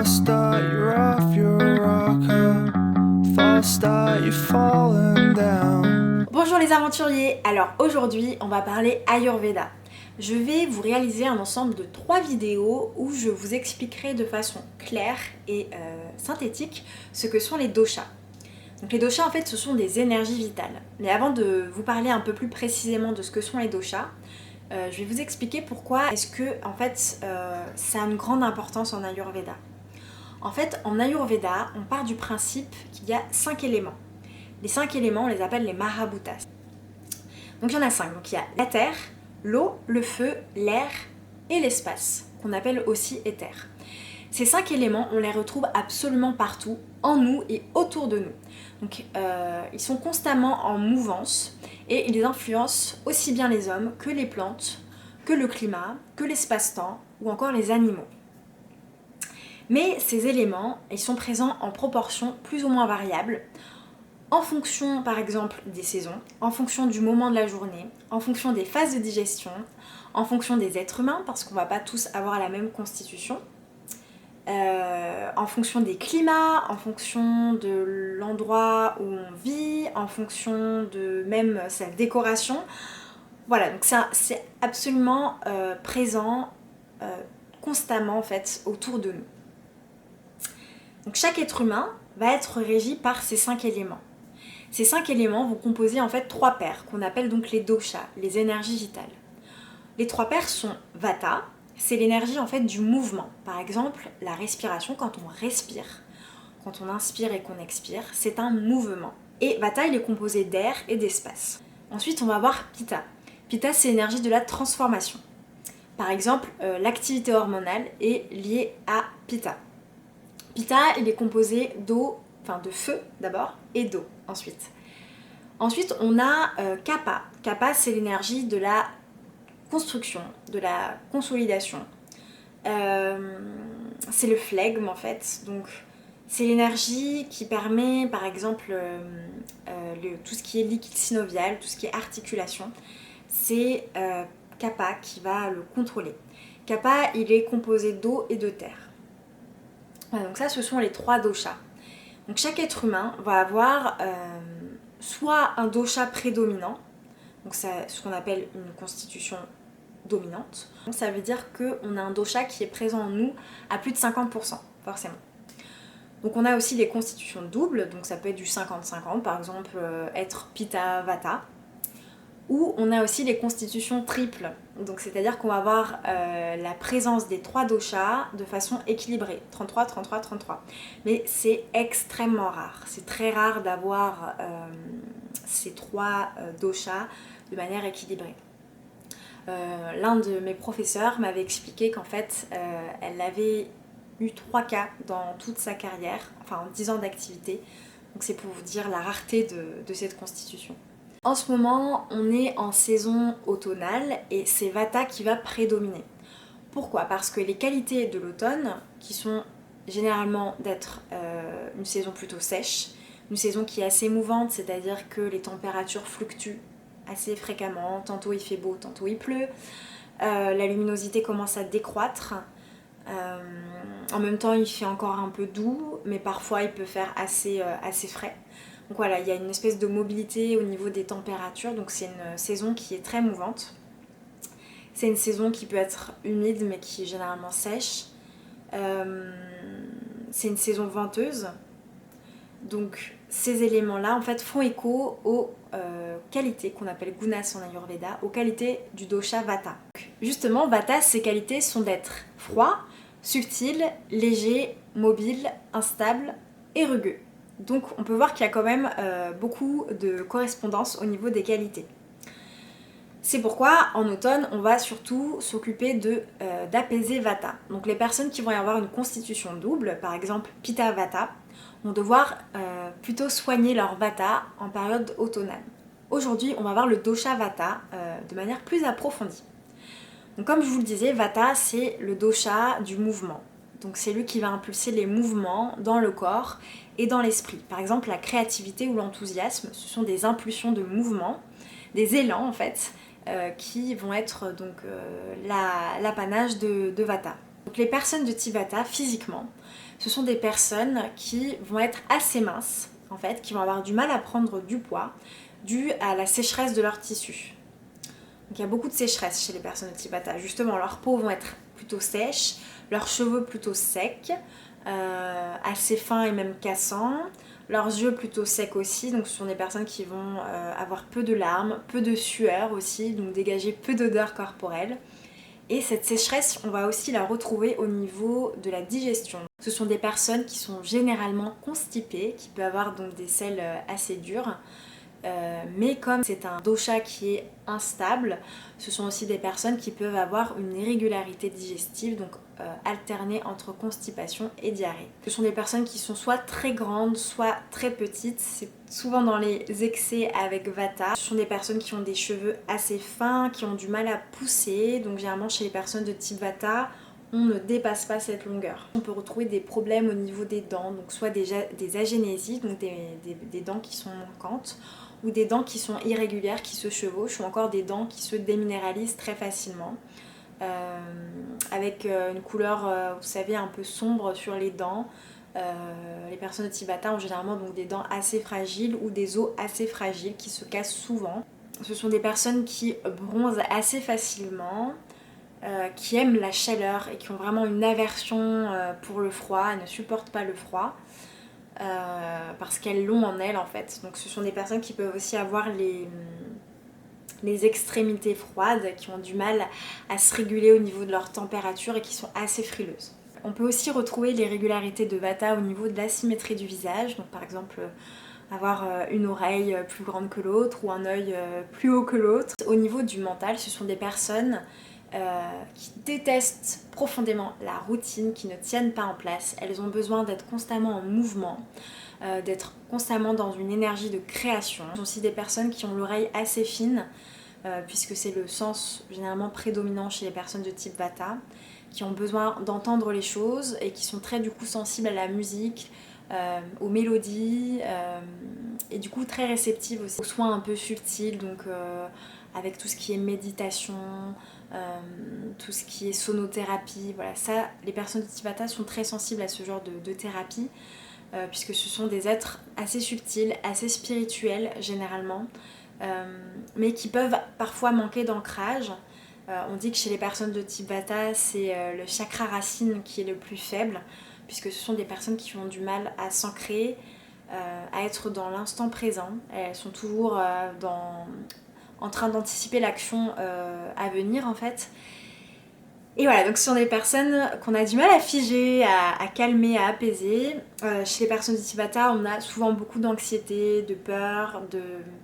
start, you're off your rocker. False start, you've fallen down. Bonjour les aventuriers, alors aujourd'hui on va parler Ayurveda. Je vais vous réaliser un ensemble de 3 vidéos où je vous expliquerai de façon claire et synthétique ce que sont les doshas. Donc les doshas en fait ce sont des énergies vitales. Mais avant de vous parler un peu plus précisément de ce que sont les doshas, je vais vous expliquer pourquoi est-ce que en fait ça a une grande importance en Ayurveda. En fait en Ayurveda on part du principe qu'il y a 5 éléments. Les 5 éléments on les appelle les Mahabhutas. Donc il y en a 5, donc il y a la terre, l'eau, le feu, l'air et l'espace, qu'on appelle aussi éther. Ces 5 éléments, on les retrouve absolument partout, en nous et autour de nous. Donc ils sont constamment en mouvance et ils influencent aussi bien les hommes que les plantes, que le climat, que l'espace-temps ou encore les animaux. Mais ces éléments, ils sont présents en proportion plus ou moins variable, en fonction par exemple des saisons, en fonction du moment de la journée, en fonction des phases de digestion, en fonction des êtres humains, parce qu'on ne va pas tous avoir la même constitution, en fonction des climats, en fonction de l'endroit où on vit, en fonction de même sa décoration. Voilà, donc c'est absolument présent constamment en fait autour de nous. Donc chaque être humain va être régi par ces 5 éléments. Ces 5 éléments vont composer en fait 3 paires qu'on appelle donc les doshas, les énergies vitales. Les 3 paires sont Vata, c'est l'énergie en fait du mouvement. Par exemple, la respiration, quand on respire, quand on inspire et qu'on expire, c'est un mouvement. Et Vata, il est composé d'air et d'espace. Ensuite, on va voir Pitta. Pitta, c'est l'énergie de la transformation. Par exemple, l'activité hormonale est liée à Pitta. Pitta, il est composé d'eau, enfin de feu d'abord, et d'eau ensuite. Ensuite, on a Kapha. Kapha, c'est l'énergie de la construction, de la consolidation. C'est le flegme en fait. Donc, c'est l'énergie qui permet, par exemple, tout ce qui est liquide synovial, tout ce qui est articulation. C'est Kapha qui va le contrôler. Kapha, il est composé d'eau et de terre. Voilà, donc ça, ce sont les 3 doshas. Donc chaque être humain va avoir soit un dosha prédominant, donc c'est ce qu'on appelle une constitution dominante. Donc ça veut dire qu'on a un dosha qui est présent en nous à plus de 50%, forcément. Donc on a aussi les constitutions doubles, donc ça peut être du 50-50, par exemple être Pitta Vata. Ou on a aussi les constitutions triples, donc c'est-à-dire qu'on va avoir la présence des 3 doshas de façon équilibrée, 33, 33, 33. Mais c'est extrêmement rare, c'est très rare d'avoir ces 3 doshas de manière équilibrée. L'un de mes professeurs m'avait expliqué qu'en fait, elle avait eu 3 cas dans toute sa carrière, enfin en 10 ans d'activité, donc c'est pour vous dire la rareté de cette constitution. En ce moment, on est en saison automnale et c'est Vata qui va prédominer. Pourquoi ? Parce que les qualités de l'automne, qui sont généralement d'être une saison plutôt sèche, une saison qui est assez mouvante, c'est-à-dire que les températures fluctuent assez fréquemment, tantôt il fait beau, tantôt il pleut, la luminosité commence à décroître, en même temps il fait encore un peu doux, mais parfois il peut faire assez frais. Donc voilà, il y a une espèce de mobilité au niveau des températures, donc c'est une saison qui est très mouvante. C'est une saison qui peut être humide mais qui est généralement sèche. C'est une saison venteuse. Donc ces éléments-là en fait font écho aux qualités qu'on appelle gunas en Ayurveda, aux qualités du dosha Vata. Justement, Vata, ses qualités sont d'être froid, subtil, léger, mobile, instable et rugueux. Donc on peut voir qu'il y a quand même beaucoup de correspondance au niveau des qualités. C'est pourquoi en automne on va surtout s'occuper d'apaiser Vata. Donc les personnes qui vont y avoir une constitution double, par exemple Pitta Vata, vont devoir plutôt soigner leur Vata en période automnale. Aujourd'hui on va voir le dosha Vata de manière plus approfondie. Donc comme je vous le disais, Vata c'est le dosha du mouvement. Donc c'est lui qui va impulser les mouvements dans le corps et dans l'esprit. Par exemple, la créativité ou l'enthousiasme, ce sont des impulsions de mouvement, des élans en fait, qui vont être donc l'apanage de Vata. Donc les personnes de type Vata, physiquement, ce sont des personnes qui vont être assez minces, en fait, qui vont avoir du mal à prendre du poids, dû à la sécheresse de leur tissu. Donc il y a beaucoup de sécheresse chez les personnes de type Vata. Justement, leurs peaux vont être plutôt sèches, leurs cheveux plutôt secs, assez fins et même cassants, leurs yeux plutôt secs aussi. Donc ce sont des personnes qui vont avoir peu de larmes, peu de sueur aussi, donc dégager peu d'odeur corporelle. Et cette sécheresse, on va aussi la retrouver au niveau de la digestion. Ce sont des personnes qui sont généralement constipées, qui peuvent avoir donc des selles assez dures. Mais comme c'est un dosha qui est instable, ce sont aussi des personnes qui peuvent avoir une irrégularité digestive, donc alterner entre constipation et diarrhée. Ce sont des personnes qui sont soit très grandes, soit très petites, c'est souvent dans les excès avec Vata. Ce sont des personnes qui ont des cheveux assez fins, qui ont du mal à pousser, donc généralement chez les personnes de type Vata, on ne dépasse pas cette longueur. On peut retrouver des problèmes au niveau des dents, donc soit des agénésies, donc des dents qui sont manquantes, ou des dents qui sont irrégulières, qui se chevauchent, ou encore des dents qui se déminéralisent très facilement. Avec une couleur, vous savez, un peu sombre sur les dents. Les personnes de type Vata ont généralement donc des dents assez fragiles ou des os assez fragiles qui se cassent souvent. Ce sont des personnes qui bronzent assez facilement, qui aiment la chaleur et qui ont vraiment une aversion pour le froid, elles ne supportent pas le froid. Parce qu'elles l'ont en elles en fait. Donc ce sont des personnes qui peuvent aussi avoir les extrémités froides, qui ont du mal à se réguler au niveau de leur température et qui sont assez frileuses. On peut aussi retrouver les régularités de Vata au niveau de l'asymétrie du visage, donc par exemple avoir une oreille plus grande que l'autre ou un œil plus haut que l'autre. Au niveau du mental, ce sont des personnes qui détestent profondément la routine, qui ne tiennent pas en place. Elles ont besoin d'être constamment en mouvement, d'être constamment dans une énergie de création. Ce sont aussi des personnes qui ont l'oreille assez fine, puisque c'est le sens généralement prédominant chez les personnes de type Vata, qui ont besoin d'entendre les choses et qui sont très du coup sensibles à la musique, aux mélodies, et du coup très réceptives aussi aux soins un peu subtils, donc avec tout ce qui est méditation, tout ce qui est sonothérapie, voilà, ça, les personnes de type Vata sont très sensibles à ce genre de thérapie, puisque ce sont des êtres assez subtils, assez spirituels généralement, mais qui peuvent parfois manquer d'ancrage. On dit que chez les personnes de type Vata, c'est le chakra racine qui est le plus faible, puisque ce sont des personnes qui ont du mal à s'ancrer, à être dans l'instant présent. Elles sont toujours en train d'anticiper l'action à venir en fait. Et voilà, donc ce sont des personnes qu'on a du mal à figer, à calmer, à apaiser. Chez les personnes de type Vata, on a souvent beaucoup d'anxiété, de peur,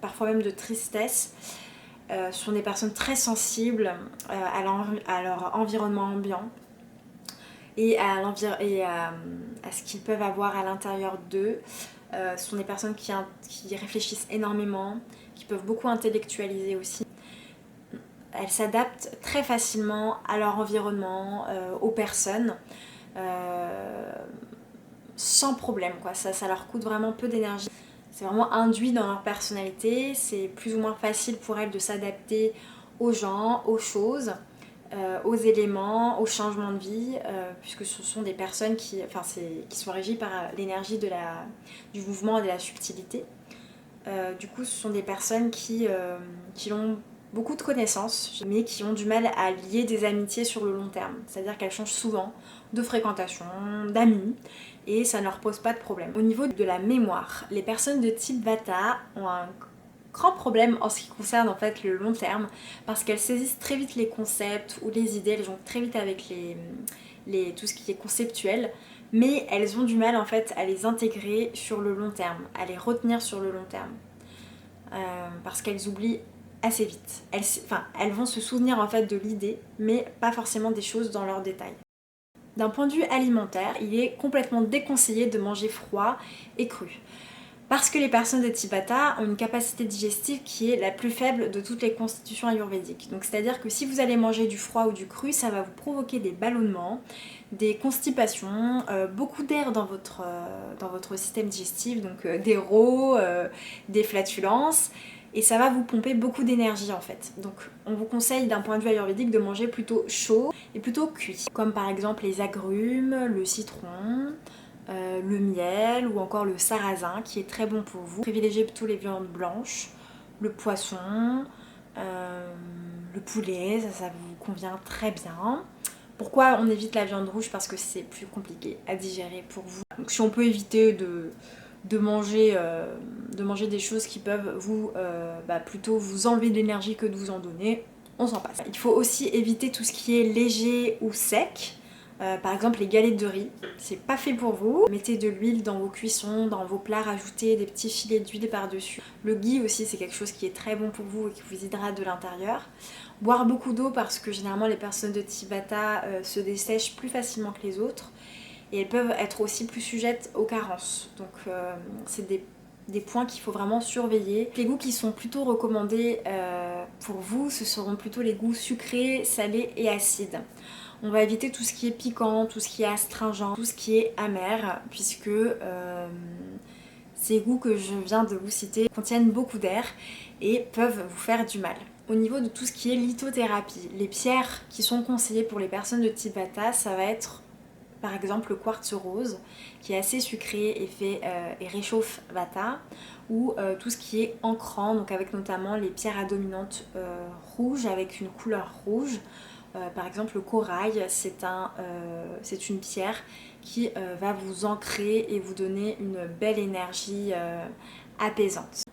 parfois même de tristesse. Ce sont des personnes très sensibles à leur environnement ambiant et à ce qu'ils peuvent avoir à l'intérieur d'eux. Ce sont des personnes qui réfléchissent énormément, qui peuvent beaucoup intellectualiser aussi. Elles s'adaptent très facilement à leur environnement, aux personnes, sans problème, quoi. Ça leur coûte vraiment peu d'énergie. C'est vraiment induit dans leur personnalité, c'est plus ou moins facile pour elles de s'adapter aux gens, aux choses, aux éléments, aux changements de vie, puisque ce sont des personnes qui sont régies par l'énergie du mouvement et de la subtilité. Du coup, ce sont des personnes qui ont beaucoup de connaissances, mais qui ont du mal à lier des amitiés sur le long terme. C'est-à-dire qu'elles changent souvent de fréquentation, d'amis, et ça ne leur pose pas de problème. Au niveau de la mémoire, les personnes de type Vata ont un grand problème en ce qui concerne en fait le long terme, parce qu'elles saisissent très vite les concepts ou les idées, elles jonglent très vite avec tout ce qui est conceptuel, mais elles ont du mal en fait à les intégrer sur le long terme, à les retenir sur le long terme, parce qu'elles oublient assez vite. Elles vont se souvenir en fait de l'idée, mais pas forcément des choses dans leurs détails. D'un point de vue alimentaire, il est complètement déconseillé de manger froid et cru. Parce que les personnes de type Vata ont une capacité digestive qui est la plus faible de toutes les constitutions ayurvédiques. Donc c'est-à-dire que si vous allez manger du froid ou du cru, ça va vous provoquer des ballonnements, des constipations, beaucoup d'air dans votre système digestif, donc des rots, des flatulences. et ça va vous pomper beaucoup d'énergie en fait. Donc on vous conseille d'un point de vue ayurvédique de manger plutôt chaud et plutôt cuit, comme par exemple les agrumes, le citron, le miel ou encore le sarrasin qui est très bon pour vous. Privilégiez plutôt les viandes blanches, le poisson, le poulet, ça vous convient très bien. Pourquoi on évite la viande rouge? Parce que c'est plus compliqué à digérer pour vous. Donc si on peut éviter de manger des choses qui peuvent vous plutôt vous enlever de l'énergie que de vous en donner, on s'en passe. Il faut aussi éviter tout ce qui est léger ou sec. Par exemple les galettes de riz, c'est pas fait pour vous. Mettez de l'huile dans vos cuissons, dans vos plats, rajoutez des petits filets d'huile par-dessus. Le ghee aussi c'est quelque chose qui est très bon pour vous et qui vous hydrate de l'intérieur. Boire beaucoup d'eau parce que généralement les personnes de type Vata se dessèchent plus facilement que les autres et elles peuvent être aussi plus sujettes aux carences. Donc c'est des points qu'il faut vraiment surveiller. Les goûts qui sont plutôt recommandés pour vous, ce seront plutôt les goûts sucrés, salés et acides. On va éviter tout ce qui est piquant, tout ce qui est astringent, tout ce qui est amer, puisque ces goûts que je viens de vous citer contiennent beaucoup d'air et peuvent vous faire du mal. Au niveau de tout ce qui est lithothérapie, les pierres qui sont conseillées pour les personnes de type Vata, ça va être par exemple le quartz rose qui est assez sucré et réchauffe Vata, ou tout ce qui est ancrant, donc avec notamment les pierres à dominante rouge avec une couleur rouge. Par exemple le corail, c'est une pierre qui va vous ancrer et vous donner une belle énergie apaisante.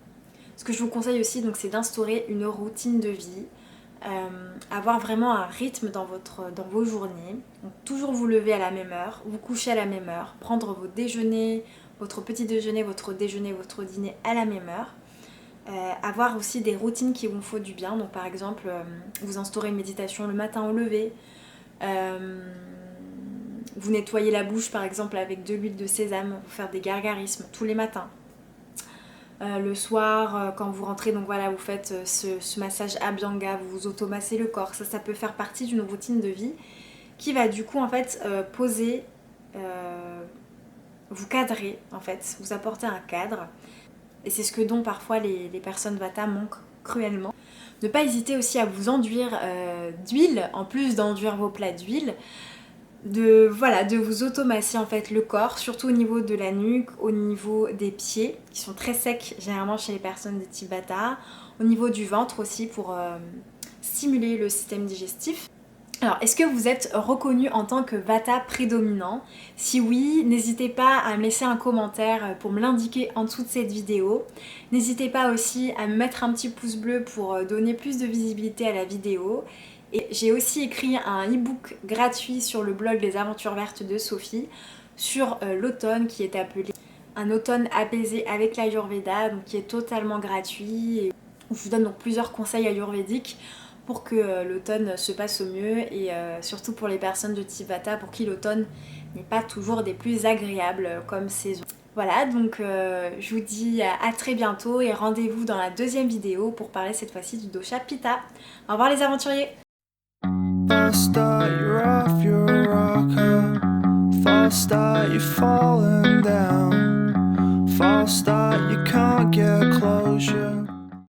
Ce que je vous conseille aussi, donc, c'est d'instaurer une routine de vie, avoir vraiment un rythme dans vos journées. Donc, toujours vous lever à la même heure, vous coucher à la même heure, prendre vos déjeuners, votre petit déjeuner, votre déjeuner, votre dîner à la même heure. Avoir aussi des routines qui vous font du bien. Donc par exemple, vous instaurez une méditation le matin au lever. Vous nettoyez la bouche par exemple avec de l'huile de sésame, vous faire des gargarismes tous les matins. Le soir, quand vous rentrez, donc voilà, vous faites ce massage Abhyanga, vous vous automassez le corps. Ça peut faire partie d'une routine de vie qui va du coup en fait poser, vous cadrer en fait, vous apporter un cadre. Et c'est ce que dont parfois les personnes Vata manquent cruellement. Ne pas hésiter aussi à vous enduire d'huile, en plus d'enduire vos plats d'huile. De vous automasser en fait le corps, surtout au niveau de la nuque, au niveau des pieds qui sont très secs généralement chez les personnes de type Vata, au niveau du ventre aussi pour stimuler le système digestif. Alors, est-ce que vous êtes reconnu en tant que Vata prédominant? Si oui, n'hésitez pas à me laisser un commentaire pour me l'indiquer en dessous de cette vidéo. N'hésitez pas aussi à me mettre un petit pouce bleu pour donner plus de visibilité à la vidéo. Et j'ai aussi écrit un e-book gratuit sur le blog Les Aventures Vertes de Sophie sur l'automne qui est appelé Un automne apaisé avec l'Ayurveda, donc qui est totalement gratuit et où je vous donne donc plusieurs conseils ayurvédiques pour que l'automne se passe au mieux et surtout pour les personnes de type Vata pour qui l'automne n'est pas toujours des plus agréables comme saison. Voilà, donc je vous dis à très bientôt et rendez-vous dans la deuxième vidéo pour parler cette fois-ci du dosha Pitta. Au revoir les aventuriers! False start, you're off your rocker. False start, you're falling down. False start, you can't get closure.